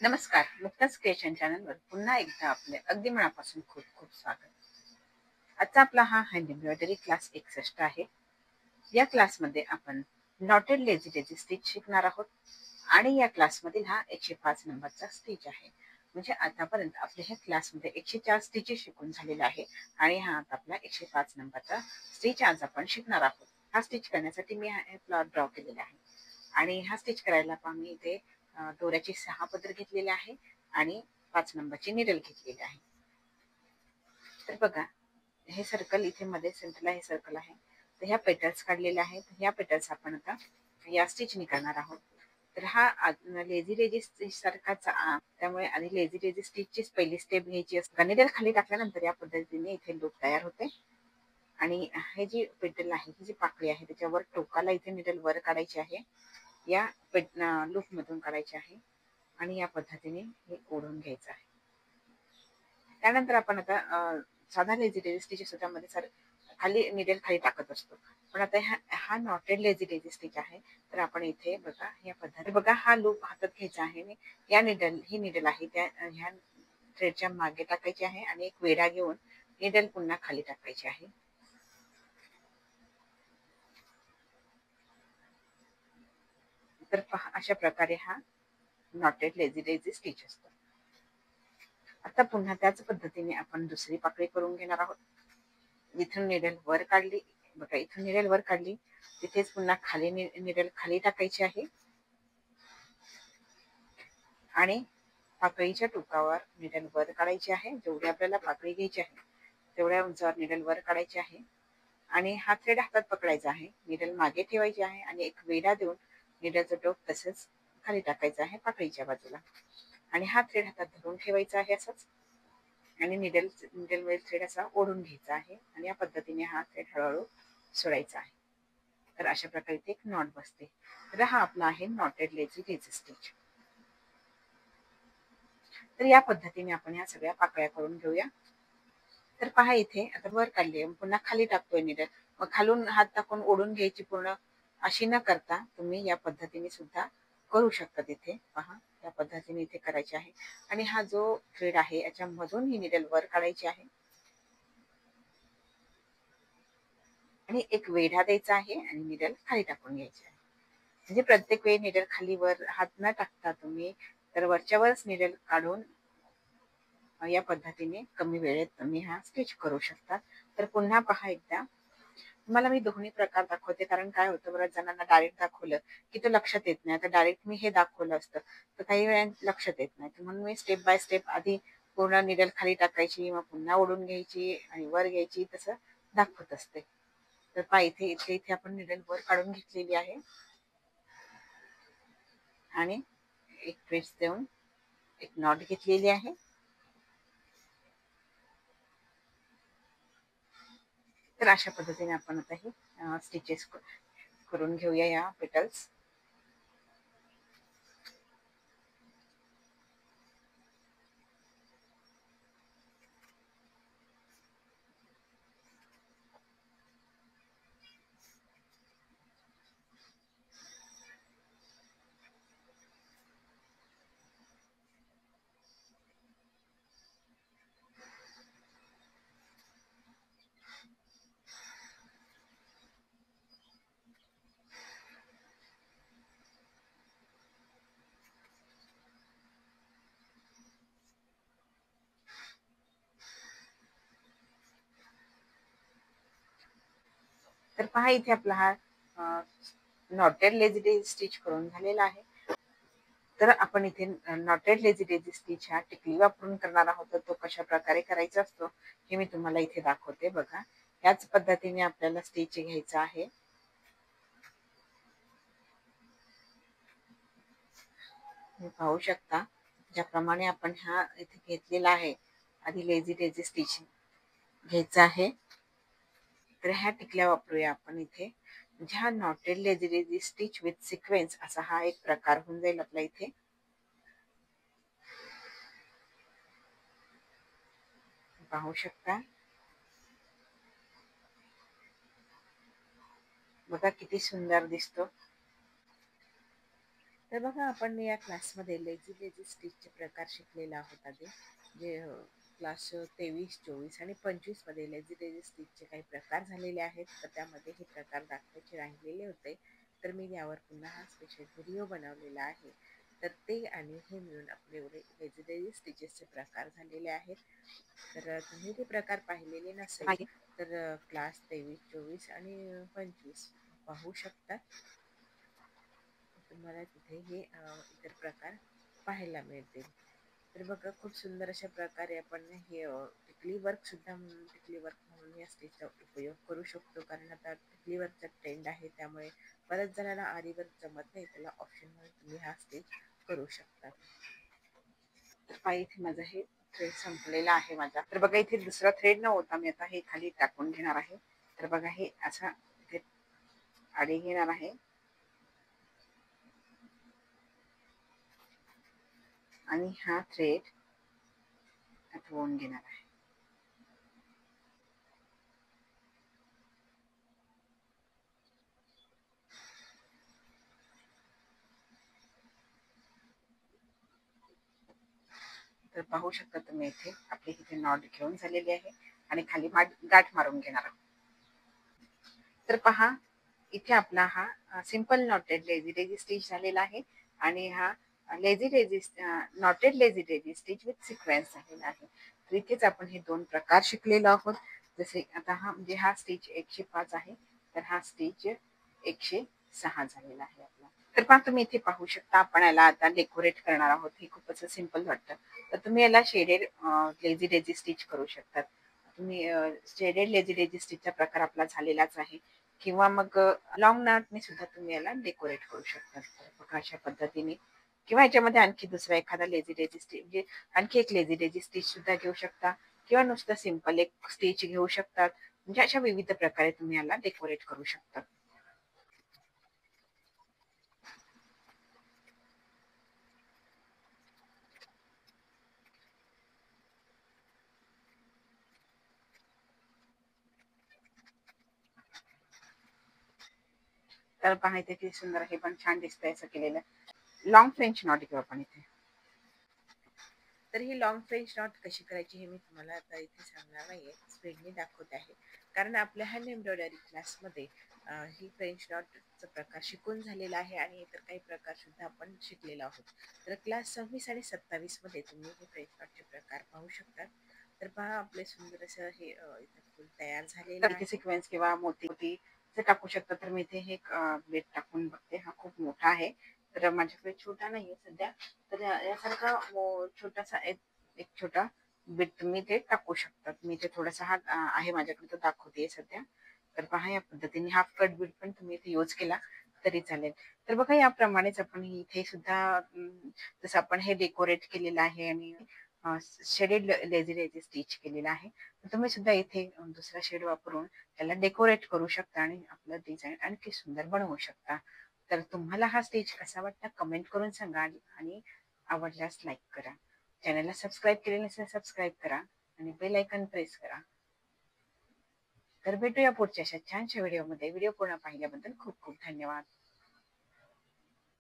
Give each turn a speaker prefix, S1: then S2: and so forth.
S1: नमस्कार. मुक्ताच क्रिएशन चॅनलवर पुन्हा एकदा आपले अगदी मनापासून खूप खूप स्वागत. आजचा आपला हा हँड एम्ब्रॉयडरी क्लास 61 आहे. या क्लासमध्ये आपण नॉटेड लेझी लेझी स्टिच शिकणार आहोत आणि या क्लासमधील हा 105 नंबरचा स्टिच आहे. म्हणजे आतापर्यंत आपल्या ह्या क्लासमध्ये 104 स्टिचेस शिकून झालेला आहे आणि हा आता आपला 105 नंबरचा स्टिच आज आपण शिकणार आहोत. हा स्टिच करण्यासाठी मी हा प्लॉट ड्रॉ केलेला आहे आणि हा स्टिच करायला मी इथे दोऱ्याची 6 पदर घेतलेले आहे आणि 5 नंबरची निडल घेतलेली आहे. तर बघा, हे सर्कल इथे मध्ये सेंटरला हे सर्कल आहे. तर ह्या पेटल्स काढलेल्या आहेत. ह्या पेटल्स आपण आता या स्टिचनी करणार आहोत. तर हा लेझी लेझी स्टिच सारखाच त्यामुळे आधी लेझी लेझी स्टिचचीच पहिली स्टेप घ्यायची असते. निडल खाली टाकल्यानंतर या पद्धतीने इथे लूप तयार होते आणि हे जी पेटल आहे, ही जी पाकळी आहे त्याच्यावर टोकाला इथे निडल वर काढायची आहे. या लूप मधून काढायचे आहे आणि या पद्धतीने हे ओढून घ्यायचं आहे. त्यानंतर आपण आता साधा लेझी लेझी स्टिच मध्ये सर खाली निडल खाली टाकत असतो, पण आता हा नॉटेड लेझी लेझी स्टिच आहे. तर आपण इथे बघा या पद्धतीने बघा हा लूप हातात घ्यायचा आहे. या ही निडल आहे त्या ह्या थ्रेडच्या मागे टाकायची आहे आणि एक वेढा घेऊन निडल पुन्हा खाली टाकायची आहे. तर पहा, अशा प्रकारे हा नॉटेड लेझी लेझी स्टिच असतो. आता पुन्हा त्याच पद्धतीने आपण दुसरी पाकळी करून घेणार आहोत. इथून निडल वर काढली, बघा इथून निडल वर काढली, तिथेच पुन्हा खाली निडल खाली टाकायची आहे आणि पाकळीच्या टोकावर निडल वर काढायची आहे. जेवढी आपल्याला पाकळी घ्यायची आहे तेवढ्या उंचावर निडल वर काढायची आहे आणि हा थ्रेड हातात पकडायचा आहे. निडल मागे ठेवायची आहे आणि एक वेढा देऊन निडलचं टोक तसंच खाली टाकायचं आहे पाकळीच्या बाजूला आणि हा थ्रेड हातात धरून ठेवायचा आहे असंच आणि निडल मध्ये थ्रेड असा ओढून घ्यायचा आहे आणि या पद्धतीने हा थ्रेड हळूहळू सोडायचा आहे. तर अशा प्रकारे ते एक नॉट बसते. तर हा आपला आहे नॉटेड लेझी लेझी स्टिच. तर या पद्धतीने आपण या सगळ्या पाकळ्या करून घेऊया. तर पहा, इथे आता वर काढली, पुन्हा खाली टाकतोय निडल, मग खालून हात टाकून ओढून घ्यायची पूर्ण, अशी न करता तुम्ही या पद्धतीने सुद्धा करू शकता. तिथे पहा, या पद्धतीने इथे करायचे आहे आणि हा जो थ्रेड आहे याच्यामधून ही निडल वर काढायची आहे आणि एक वेढा द्यायचा आहे आणि निडल खाली टाकून घ्यायची आहे. म्हणजे प्रत्येक वेळी निडल खाली वर हात न टाकता तुम्ही तर वरच्यावरच निडल काढून या पद्धतीने कमी वेळेत तुम्ही हा स्टिच करू शकता. तर पुन्हा पहा एकदा, तुम्हाला मी दोन्ही प्रकार दाखवते, कारण काय होतं, बऱ्याच जणांना डायरेक्ट दाखवलं की तो लक्षात येत नाही. आता डायरेक्ट मी हे दाखवलं असतं तर काही वेळा लक्षात येत नाही. म्हणून मी स्टेप बाय स्टेप आधी पूर्ण निडल खाली टाकायची, मग पुन्हा ओढून घ्यायची आणि वर घ्यायची, तसं दाखवत असते. तर पहा, इथे इथे इथे आपण निडल वर काढून घेतलेली आहे आणि एक ट्विस्ट देऊन एक नॉट घेतलेली आहे. तर अशा पद्धतीने आपण आता हे स्टिचेस करून घेऊया या पेटल्स. तर पहा, इथे आपला हा नॉटेड लेझी लेझी स्टिच करून झालेला आहे. तर आपण इथे नॉटेड लेझी लेझी स्टिच हा टिकली वापरून करणार आहोत. तर तो कशा प्रकारे करायचा असतो हे मी तुम्हाला इथे दाखवते. बघा, याच पद्धतीने आपल्याला स्टिच घ्यायचा आहे. तुम्ही पाहू शकता, ज्याप्रमाणे आपण हा इथे घेतलेला आहे, आधी लेझी लेझी स्टिच घ्यायचा आहे. तर ह्या टिकल्या वापरूया आपण इथे. म्हणजे हा noted lazy lazy stitch with sequence असा हा एक प्रकार होऊन जाईल आपला इथे. पाहू शकता, बघा किती सुंदर दिसतो. तर बघा आपण या क्लासमध्ये लेझी लेझी स्टिचचे प्रकार शिकलेले आहोत आधी, जे क्लास 23, 24 आणि 25 मध्ये लेझी लेझी स्टिचचे काही प्रकार झालेले आहेत. तर त्यामध्ये हे प्रकार दाखवायचे राहिलेले होते, तर मी यावर पुन्हा हा स्पेशल व्हिडिओ बनवलेला आहे. तर ते आणि हे मिळून आपले एवढे लेझी लेझी स्टिचेसचे प्रकार झालेले आहेत. तर तुम्ही ते प्रकार पाहिलेले नसेल तर क्लास 23, 24 आणि 25 पाहू शकता. तुम्हाला तिथे हे इतर प्रकार पाहायला मिळतील. तर बघा खूप सुंदर अशा प्रकारे आपण हे टिकली वर्क सुद्धा टिकली वर्क म्हणून या स्टिचचा उपयोग करू शकतो, कारण आता टिकली वर्कचा ट्रेंड आहे. त्यामुळे बऱ्याच जणांना आरी वर्क जमत नाही, त्याला ऑप्शन म्हणून तुम्ही हा स्टिच करू शकता. तर इथे माझं हे थ्रेड संपलेला आहे माझा. तर बघा इथे दुसरा थ्रेड न होता मी आता हे खाली टाकून घेणार आहे. तर बघा हे असा इथे आडी घेणार आहे आणि हा थ्रेड आठवून घेणार आहे. तर पाहू शकता तुम्ही इथे आपली इथे नॉट घेऊन झालेली आहे आणि खाली गाठ मारून घेणार आहोत. तर पहा इथे आपला हा simple noted lazy lazy stitch झालेला आहे आणि हा lazy lazy noted lazy lazy stitch with sequence झालेला आहे. तर इथेच आपण हे दोन प्रकार शिकलेलो आहोत. जसे आता हा म्हणजे हा स्टिच 105 आहे, तर हा स्टिच 106 झालेला आहे आपला. तर पहा तुम्ही इथे पाहू शकता आपण याला आता डेकोरेट करणार आहोत. हे खूपच सिंपल वाटतं. तर तुम्ही याला शेडेड लेझी लेझी स्टिच करू शकतात. तुम्ही शेडेड लेझी लेझी स्टिचचा प्रकार आपला झालेलाच आहे, किंवा मग लॉंग नॉटने सुद्धा तुम्ही याला डेकोरेट करू शकता. बघा अशा पद्धतीने, किंवा याच्यामध्ये आणखी दुसरा एखादा लेझी लेझी स्टिच म्हणजे आणखी एक लेझी लेझी स्टिच सुद्धा घेऊ शकता, किंवा नुसतं सिंपल एक स्टिच घेऊ शकतात. म्हणजे अशा विविध प्रकारे तुम्ही याला डेकोरेट करू शकता. तर पहा इथे किती सुंदर हे पण छान दिसतंय असं केलेलं. लॉंग फ्रेंच नॉट घेऊ आपण इथे. तर ही लॉंग फ्रेंच नॉट कशी करायची हे मी तुम्हाला आता इथे सांगणार नाहीये, स्पीडने दाखवत आहे, कारण आपल्या हँड एम्ब्रॉयडरी क्लासमध्ये ही फ्रेंच नॉटचा प्रकार शिकून झालेला आहे आणि इतर काही प्रकार सुद्धा आपण शिकलेलो आहोत. तर क्लास 26 आणि 27 मध्ये तुम्ही हे फ्रेंच नॉटचे प्रकार पाहू शकता. तर पहा आपले सुंदर असं हे इथे फुल तयार झालेलं आहे. सिक्वेन्स किंवा मोती टाकू शकता. तर मी इथे हे बेट टाकून बघते. हा खूप मोठा आहे, तर माझ्याकडे छोटा नाहीये सध्या. तर यासारखा छोटासा एक छोटा बीट तुम्ही ते टाकू शकता. मी ते थोडासा हा आहे माझ्याकडे, तो दाखवते सध्या. तर पहा या पद्धतीने हाफ कट बीट पण तुम्ही इथे यूज केला तरी चालेल. तर बघा याप्रमाणेच आपण इथे सुद्धा जसं आपण हे डेकोरेट केलेलं आहे आणि शेडेड लेझी लेझी स्टिच केलेला आहे, तर तुम्ही सुद्धा इथे दुसरा शेड वापरून त्याला डेकोरेट करू शकता आणि आपलं डिझाईन आणखी सुंदर बनवू शकता. तर तुम्हाला हा स्टिच कसा वाटला कमेंट करून सांगा आणि आवडल्यास लाईक करा. चॅनलला सबस्क्राईब केले नसेल सबस्क्राईब करा आणि बेल आयकॉन प्रेस करा. तर भेटूया पुढच्या अशा छानशा व्हिडिओमध्ये. व्हिडिओ पूर्ण पाहिल्याबद्दल खूप खूप धन्यवाद.